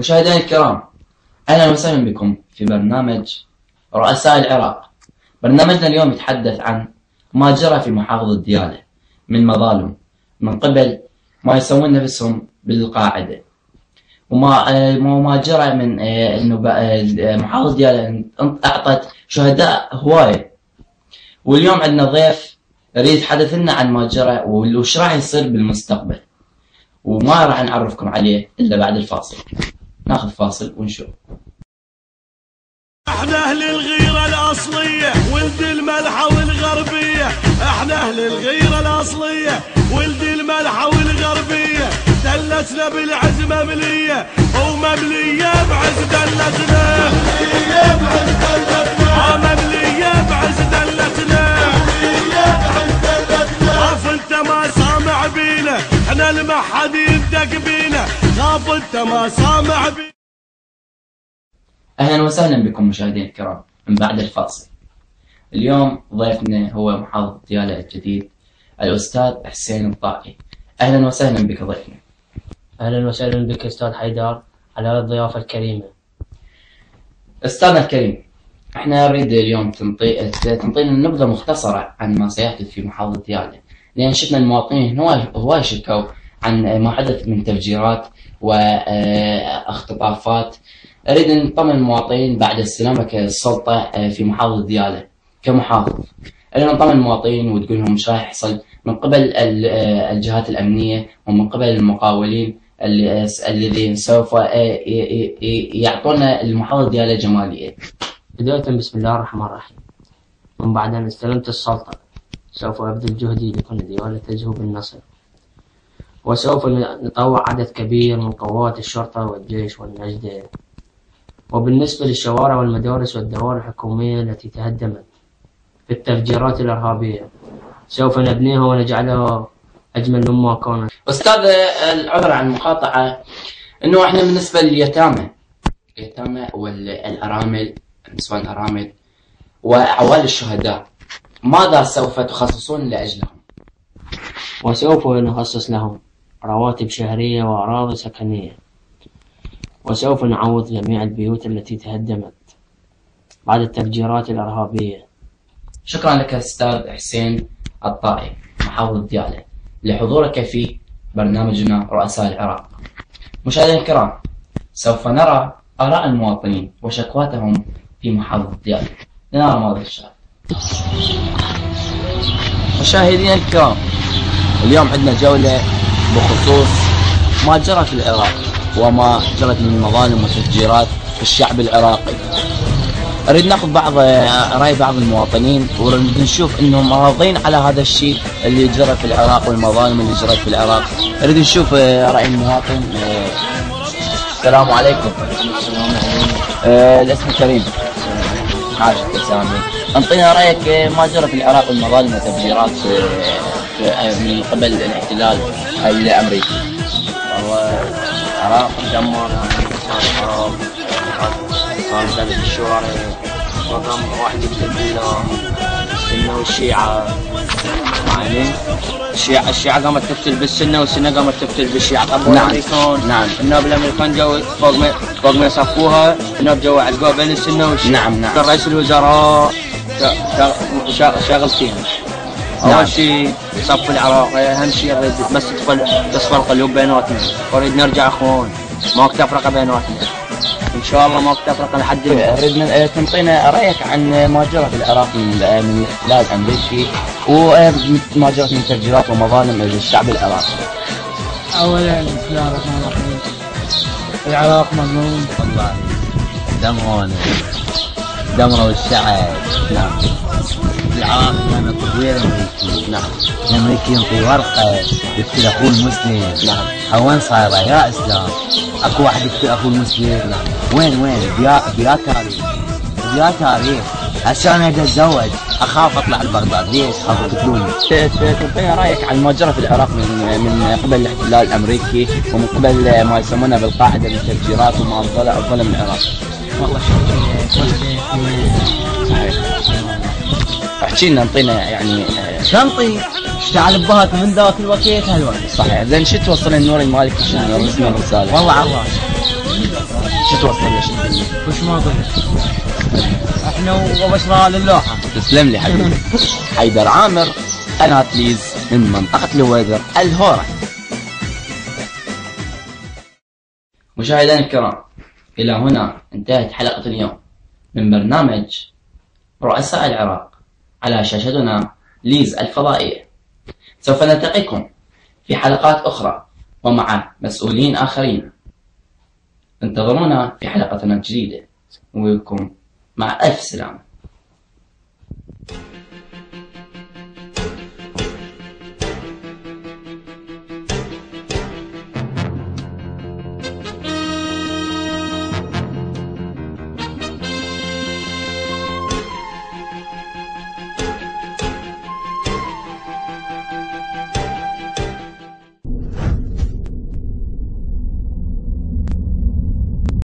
مشاهدينا الكرام، أهلا وسهلا بكم في برنامج رؤساء العراق. برنامجنا اليوم يتحدث عن ما جرى في محافظة ديالى من مظالم من قبل ما يسوون نفسهم بالقاعدة، وما جرى من انه محافظة ديالى اعطت شهداء هواية. واليوم عندنا ضيف يريد يتحدث لنا عن ما جرى وش راح يصير بالمستقبل، وما راح نعرفكم عليه الا بعد الفاصل. ناخذ فاصل ونشوف. احنا اهل الغيرة الاصلية ولد الملحة والغربية، احنا اهل الغيرة الاصلية ولد الملحة والغربية، دلتنا بالعز مملية ومملية بعز دلتنا، مملية بعز دلتنا، مملية بعز دلتنا، مملية بعز دلتنا. خاف انت ما سامع بينا، احنا المحد يدق بينا، خاف انت ما سامع بينا. أهلا وسهلا بكم مشاهدينا الكرام من بعد الفاصل. اليوم ضيفنا هو محافظ ديالى الجديد الأستاذ حسين الطائي. أهلا وسهلا بك ضيفنا. أهلا وسهلا بك أستاذ حيدر على الضيافة الكريمة. أستاذنا الكريم، احنا نريد اليوم تنطينا نبذة مختصرة عن ما سيحدث في محافظة ديالى، لأن شفنا المواطنين هواي شكوا عن ما حدث من تفجيرات واختطافات. أريد أن نطمن المواطنين بعد استلامك السلطة في محافظة ديالى كمحافظ. أريد أن نطمن المواطنين وتقول لهم ايش راح يحصل من قبل الجهات الأمنية ومن قبل المقاولين الذين سوف يعطونا المحافظة ديالى جمالية. بداية بسم الله الرحمن الرحيم. من بعد أن استلمت السلطة سوف أبذل جهدي لكون ديالى تزهو بالنصر، وسوف نطوع عدد كبير من قوات الشرطة والجيش والنجدة. وبالنسبة للشوارع والمدارس والدوائر الحكومية التي تهدمت في التفجيرات الإرهابية سوف نبنيها ونجعلها أجمل مما كانت. أستاذ، العذر عن المقاطعة، إنه إحنا بالنسبة لليتامى والأرامل، نسوان الأرامل وعوائل الشهداء، ماذا سوف تخصصون لأجلهم؟ وسوف نخصص لهم رواتب شهرية وأراضي سكنية، وسوف نعوض جميع البيوت التي تهدمت بعد التفجيرات الإرهابية. شكرا لك أستاذ حسين الطائي محافظ ديالى لحضورك في برنامجنا رؤساء العراق. مشاهدينا الكرام، سوف نرى آراء المواطنين وشكواتهم في محافظة ديالى. لنرى ماذا الشاهد. مشاهدينا الكرام، اليوم عندنا جولة بخصوص ما جرى في العراق وما جرت من مظالم وتفجيرات في الشعب العراقي. أريد ناخذ رأي بعض المواطنين ونريد نشوف انهم راضين على هذا الشيء اللي جرى في العراق والمظالم اللي جرت في العراق. أريد نشوف رأي المواطن. السلام عليكم. الاسم كريم. عاشق سامي. انطينا رأيك ما جرى في العراق والمظالم والتفجيرات من قبل الاحتلال الأمريكي. والله العراق دمر، كان بدأت الشوارع رقم واحد يقتل السنة والشيعة. يعني الشيعة قامت تقتل بالسنة والسنة قامت تقتل بالشيعة. طبوا الأمريكان. نعم. النواب الأمريكان جو فوق ما يصفوها، النواب جو عزقوها بين السنة والشيعة. نعم. كان رئيس الوزراء شاغل فيها. أول شيء صف العراق، أهم شيء نريد بس تصفى القلوب بيناتنا، ونريد نرجع أخوان، ما تفرقة بيناتنا. إن شاء الله ما تفرقة لحد ما. أريد تنطينا رأيك عن ما جرى في العراق من الاحتلال الأمريكي وما جرت من تفجيرات ومظالم للشعب العراقي. أولا بسم الله الرحمن الرحيم. العراق مظلوم والله، دمروا الشعب. نعم. العراق كان تطوير امريكي. نعم. الامريكي ينطي ورقه يقتل اخوه المسلم. نعم. وين صايره يا اسلام؟ اكو واحد يقتل اخوه المسلم. نعم. وين بيا تاريخ. هسه انا اتزوج اخاف اطلع لبغداد. ليش؟ خاف يقتلوني. تنطينا رايك عن ما جرى في العراق من قبل الاحتلال الامريكي ومن قبل ما يسمونه بالقاعده بالتفجيرات وما ظلم العراق. والله صحيح. احكي لنا، انطينا يعني شنطي اشتعل بهات من ذاك الوقت هالوقت. صحيح. زين شو توصل النور المالكي؟ شنو رسم الرساله؟ والله على الراس. شو توصل له شو؟ وش ما قلت؟ احنا وبشرى للوحة. تسلم لي حبيبي. حيدر عامر، قناة ليز من منطقة الوادر الهورة. مشاهدينا الكرام، إلى هنا انتهت حلقة اليوم من برنامج رؤساء العراق على شاشتنا ليز الفضائية. سوف نلتقيكم في حلقات أخرى ومع مسؤولين آخرين. انتظرونا في حلقتنا الجديدة، وبكم مع ألف سلامة.